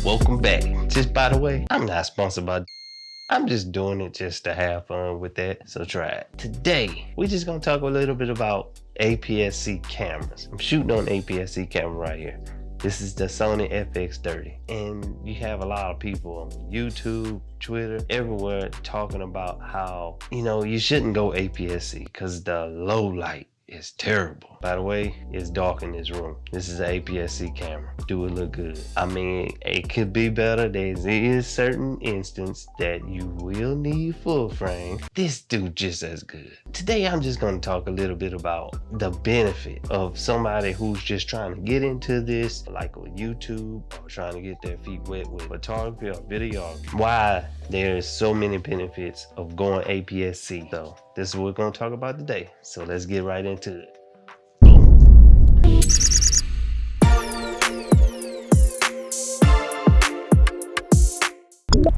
Welcome back. Just by the way, I'm not sponsored by I'm just doing it just to have fun with that, so try it. Today, we're just gonna talk a little bit about APS-C cameras. I'm shooting on APS-C camera right here. This is the Sony FX30, and you have a lot of people on YouTube, Twitter, everywhere talking about how, you shouldn't go APS-C because the low light is terrible. By the way, it's dark in this room. This is an APS-C camera. Do it look good? I mean, it could be better. There is certain instance that you will need full frame. This dude just as good. Today, I'm just gonna talk a little bit about the benefit of somebody who's just trying to get into this, like with YouTube, or trying to get their feet wet with photography or videography. Why there's so many benefits of going APS-C. So this is what we're gonna talk about today. So let's get right into it.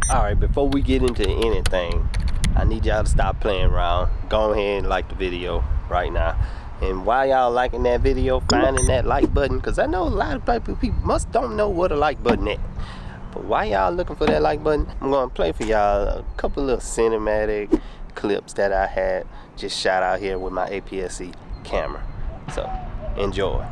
Alright, before we get into anything, I need y'all to stop playing around. Go ahead and like the video right now. And while y'all liking that video, finding that like button, because I know a lot of people must don't know what a like button is. But while y'all looking for that like button, I'm gonna play for y'all a couple little cinematic clips that I had just shot out here with my APS-C camera. So enjoy.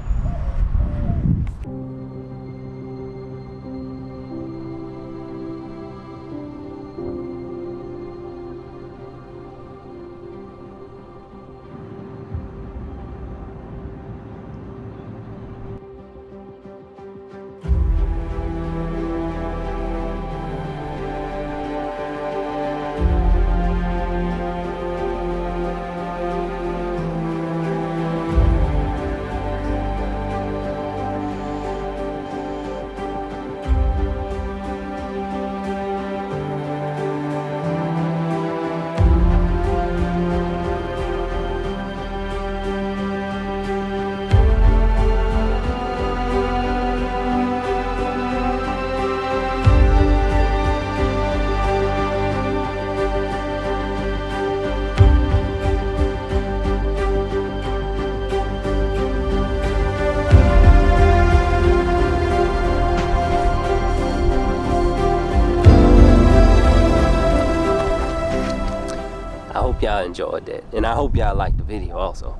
Y'all enjoyed that, and I hope y'all liked the video also.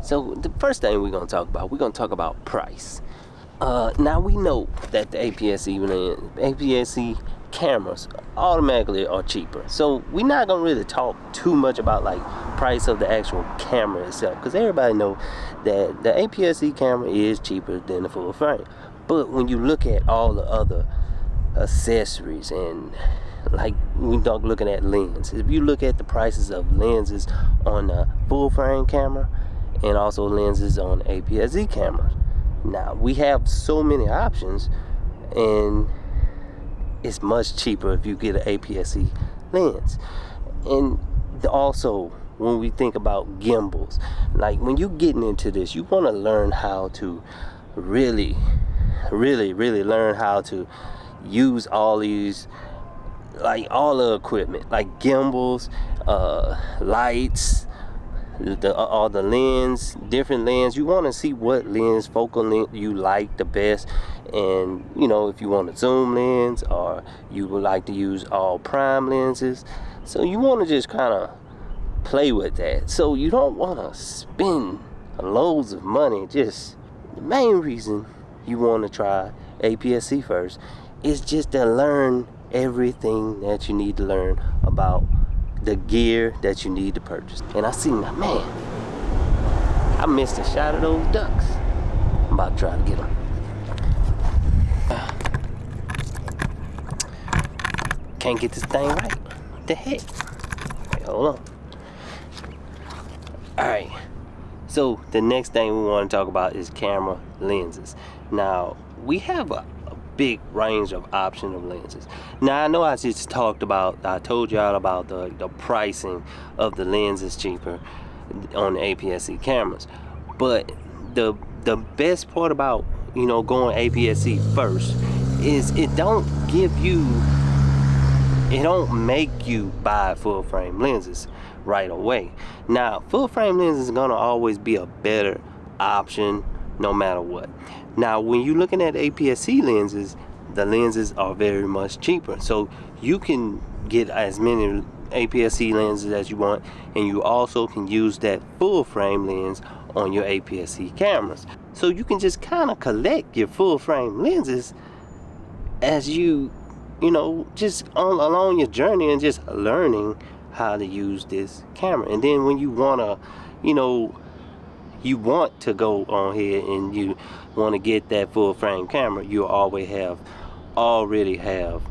So the first thing we're gonna talk about price. Now we know that the APS-C cameras automatically are cheaper, so we're not gonna really talk too much about like price of the actual camera itself, because everybody know that the APS-C camera is cheaper than the full frame. But when you look at all the other accessories, and like we don't looking at lenses, if you look at the prices of lenses on a full frame camera and also lenses on APS-C cameras, now we have so many options, and it's much cheaper if you get an APS-C lens. And also when we think about gimbals, like when you're getting into this, you want to learn how to really learn how to use all these, like all the equipment, like gimbals, lights, all the lens, different lens. You want to see what lens, focal length you like the best, and if you want a zoom lens or you would like to use all prime lenses. So you want to just kind of play with that. So you don't want to spend loads of money. Just the main reason you want to try APS-C first is just to learn everything that you need to learn about the gear that you need to purchase. And I seen that, man, I missed a shot of those ducks. I'm about to try to get them. Can't get this thing right. What the heck? Wait, hold on. Alright, so the next thing we want to talk about is camera lenses. Now we have a big range of option of lenses. Now I know I told y'all about the pricing of the lenses cheaper on the APS-C cameras, but the best part about going APS-C first is it don't make you buy full frame lenses right away. Now full frame lenses is gonna always be a better option no matter what. Now when you're looking at APS-C lenses, the lenses are very much cheaper. So you can get as many APS-C lenses as you want, and you also can use that full frame lens on your APS-C cameras. So you can just kind of collect your full frame lenses as you know, just along your journey and just learning how to use this camera. And then when you wanna, you want to go on here and you want to get that full frame camera, you already have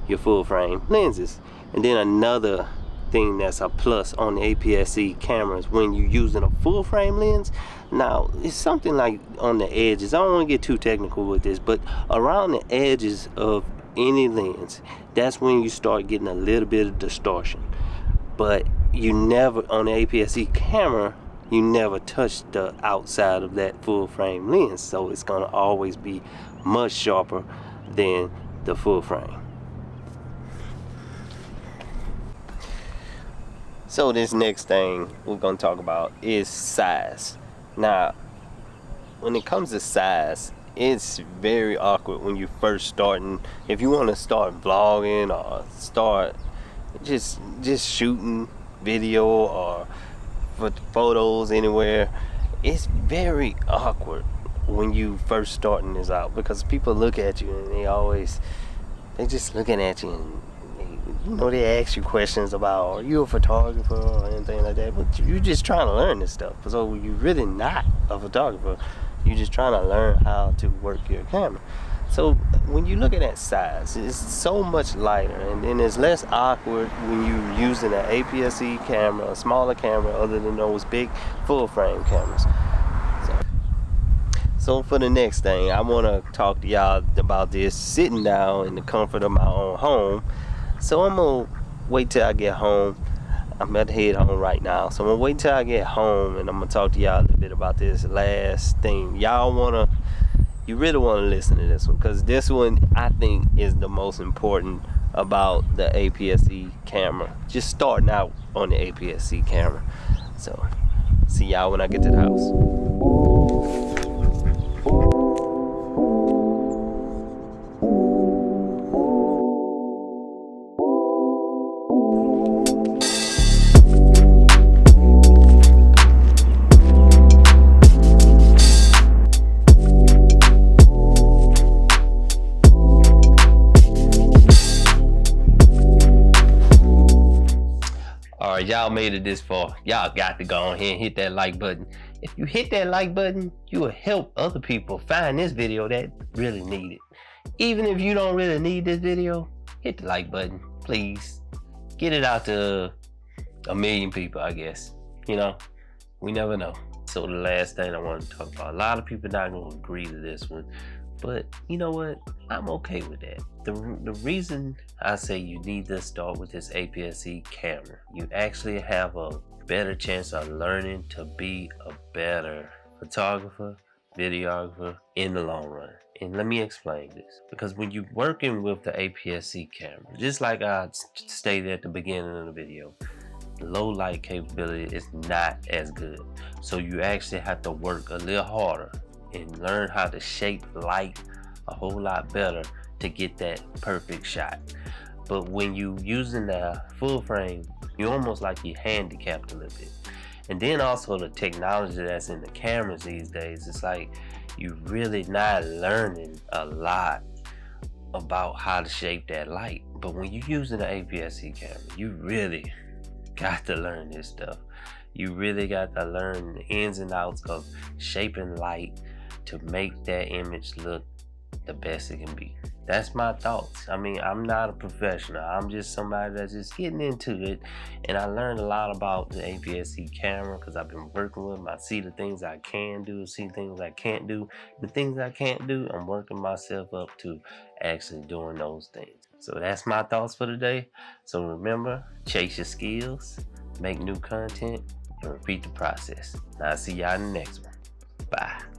your full frame lenses. And then another thing that's a plus on the APS-C cameras when you're using a full frame lens, now it's something like on the edges, I don't want to get too technical with this, but around the edges of any lens, that's when you start getting a little bit of distortion. But you never, on the APS-C camera, you never touch the outside of that full frame lens, so it's gonna always be much sharper than the full frame. So this next thing we're gonna talk about is size. Now, when it comes to size, it's very awkward when you first starting. If you want to start vlogging or start just shooting video or photos anywhere, it's very awkward when you first starting this out, because people look at you and they just looking at you, and they ask you questions about, are you a photographer or anything like that, but you're just trying to learn this stuff. So you're really not a photographer, you're just trying to learn how to work your camera. So when you look at that size, it's so much lighter, and then it's less awkward when you're using an APS-C camera, a smaller camera, other than those big full frame cameras. So for the next thing, I want to talk to y'all about this sitting down in the comfort of my own home. So I'm gonna wait till I get home. I'm about to head home right now, so I'm gonna wait till I get home, and I'm gonna talk to y'all a little bit about this last thing. You really want to listen to this one, because this one I think is the most important about the APS-C camera, just starting out on the APS-C camera. So see y'all when I get to the house. Alright, y'all made it this far. Y'all got to go ahead and hit that like button. If you hit that like button, you will help other people find this video that really need it. Even if you don't really need this video, hit the like button, please. Get it out to 1 million people, I guess. We never know. So the last thing I want to talk about, a lot of people not going to agree to this one, but you know what? I'm okay with that. The reason I say you need to start with this APS-C camera, you actually have a better chance of learning to be a better photographer, videographer in the long run. And let me explain this. Because when you're working with the APS-C camera, just like I stated at the beginning of the video, low light capability is not as good. So you actually have to work a little harder and learn how to shape light a whole lot better to get that perfect shot. But when you using the full frame, you almost like you're handicapped a little bit. And then also the technology that's in the cameras these days, it's like you really not learning a lot about how to shape that light. But when you're using the APS-C camera, you really got to learn this stuff. You really got to learn the ins and outs of shaping light to make that image look the best it can be. That's my thoughts. I mean, I'm not a professional. I'm just somebody that's just getting into it, and I learned a lot about the APS-C camera because I've been working with them. I see the things I can do, see things I can't do. The things I can't do, I'm working myself up to actually doing those things. So that's my thoughts for today. So remember, chase your skills, make new content, and repeat the process. Now I'll see y'all in the next one. Bye.